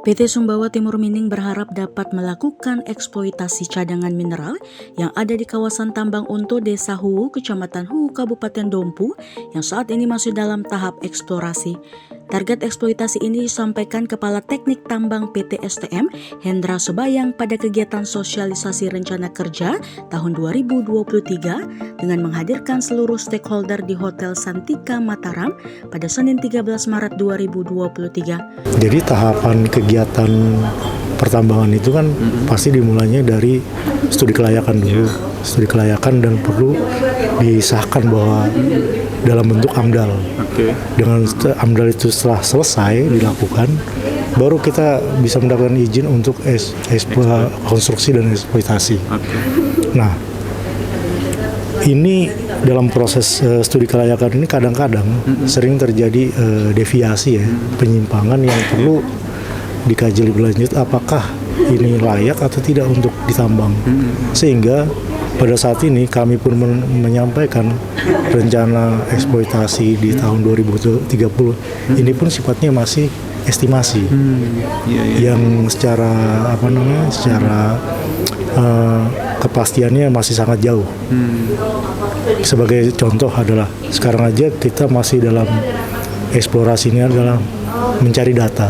PT Sumbawa Timur Mining berharap dapat melakukan eksploitasi cadangan mineral yang ada di kawasan tambang Unto, Desa Huwu, Kecamatan Huwu, Kabupaten Dompu, yang saat ini masih dalam tahap eksplorasi. Target eksploitasi ini disampaikan Kepala Teknik Tambang PT STM, Hendra Sobayang, pada kegiatan sosialisasi rencana kerja tahun 2023 dengan menghadirkan seluruh stakeholder di Hotel Santika Mataram pada Senin 13 Maret 2023. Jadi tahapan kegiatan pertambangan itu kan pasti dimulainya dari studi kelayakan dulu. Studi kelayakan dan perlu disahkan bahwa dalam bentuk AMDAL. Dengan AMDAL itu setelah selesai dilakukan, baru kita bisa mendapatkan izin untuk konstruksi dan eksploitasi. Nah, ini dalam proses studi kelayakan ini kadang-kadang sering terjadi deviasi ya, penyimpangan yang perlu dikaji lebih lanjut apakah ini layak atau tidak untuk ditambang. Sehingga pada saat ini kami pun menyampaikan rencana eksploitasi di tahun 2030 ini pun sifatnya masih estimasi yang secara secara kepastiannya masih sangat jauh. Sebagai contoh adalah sekarang aja kita masih dalam eksplorasi ini adalah mencari data.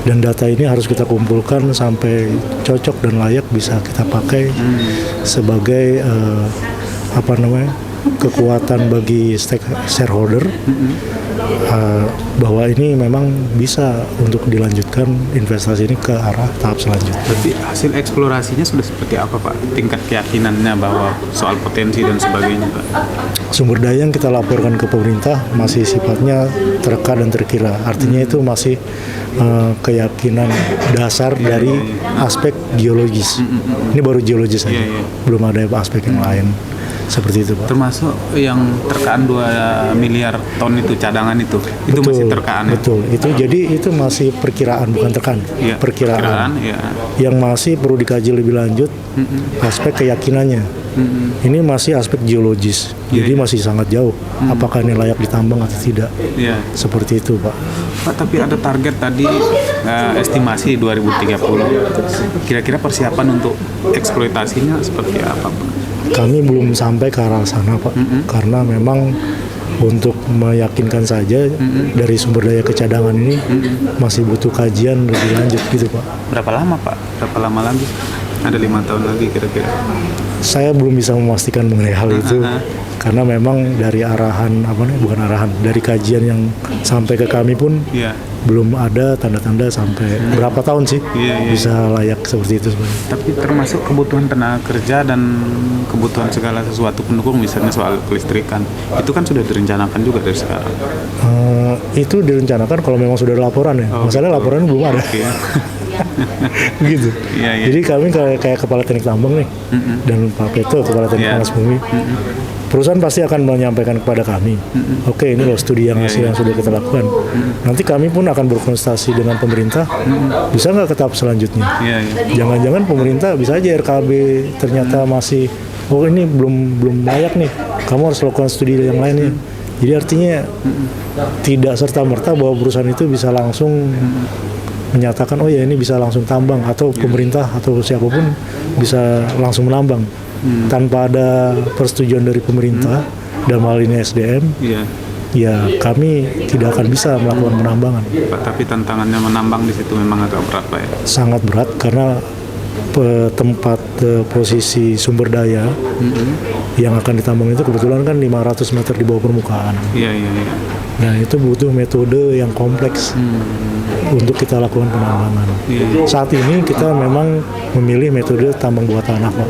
Dan data ini harus kita kumpulkan sampai cocok dan layak bisa kita pakai sebagai kekuatan bagi shareholder bahwa ini memang bisa untuk dilanjutkan investasi ini ke arah tahap selanjutnya. Tapi hasil eksplorasinya sudah seperti apa, Pak? Tingkat keyakinannya bahwa soal potensi dan sebagainya, Pak? Sumber daya yang kita laporkan ke pemerintah masih sifatnya tereka dan terkira. Artinya itu masih keyakinan dasar dari aspek geologis. Ini baru geologis saja, belum ada aspek yang lain. Seperti itu, Pak. Termasuk yang terkaan 2 miliar ton itu cadangan itu betul, masih terkaan. Betul, itu jadi itu masih perkiraan bukan terkaan, perkiraan. Yang masih perlu dikaji lebih lanjut aspek keyakinannya. Ini masih aspek geologis, jadi masih sangat jauh. Apakah ini layak ditambang atau tidak? Seperti itu, Pak. Pak, tapi ada target tadi estimasi 2030. Kira-kira persiapan untuk eksploitasinya seperti apa, Pak? Kami belum sampai ke arah sana, Pak, karena memang untuk meyakinkan saja dari sumber daya kecadangan ini masih butuh kajian lebih lanjut gitu, Pak. Berapa lama, Pak? Berapa lama lagi? Ada 5 tahun lagi kira-kira? Saya belum bisa memastikan mengenai hal itu karena memang dari arahan dari kajian yang sampai ke kami pun belum ada tanda-tanda sampai berapa tahun sih bisa layak seperti itu sebenarnya. Tapi termasuk kebutuhan tenaga kerja dan kebutuhan segala sesuatu pendukung, misalnya soal kelistrikan, itu kan sudah direncanakan juga dari sekarang. Itu direncanakan kalau memang sudah ada laporan ya. Masalahnya laporan belum ada. Gitu. Jadi kami kayak Kepala Teknik Tambang nih dan Pak Peto, Kepala Teknik Panas Bumi. Perusahaan pasti akan menyampaikan kepada kami, oke, ini loh studi yang hasil yang sudah kita lakukan. Nanti kami pun akan berkonsultasi dengan pemerintah, bisa nggak ke tahap selanjutnya. Jangan-jangan pemerintah bisa aja RKB ternyata masih, ini belum layak nih, kamu harus lakukan studi yang lainnya. Jadi artinya tidak serta-merta bahwa perusahaan itu bisa langsung menyatakan, oh ya ini bisa langsung tambang, atau pemerintah atau siapapun bisa langsung menambang. Tanpa ada persetujuan dari pemerintah dalam hal ini SDM, ya kami tidak akan bisa melakukan penambangan. Pak, tapi tantangannya menambang di situ memang agak berat, Pak, ya? Sangat berat karena tempat posisi sumber daya yang akan ditambang itu kebetulan kan 500 meter di bawah permukaan. Nah itu butuh metode yang kompleks untuk kita lakukan penambangan. Saat ini kita memang memilih metode tambang bawah tanah, Pak.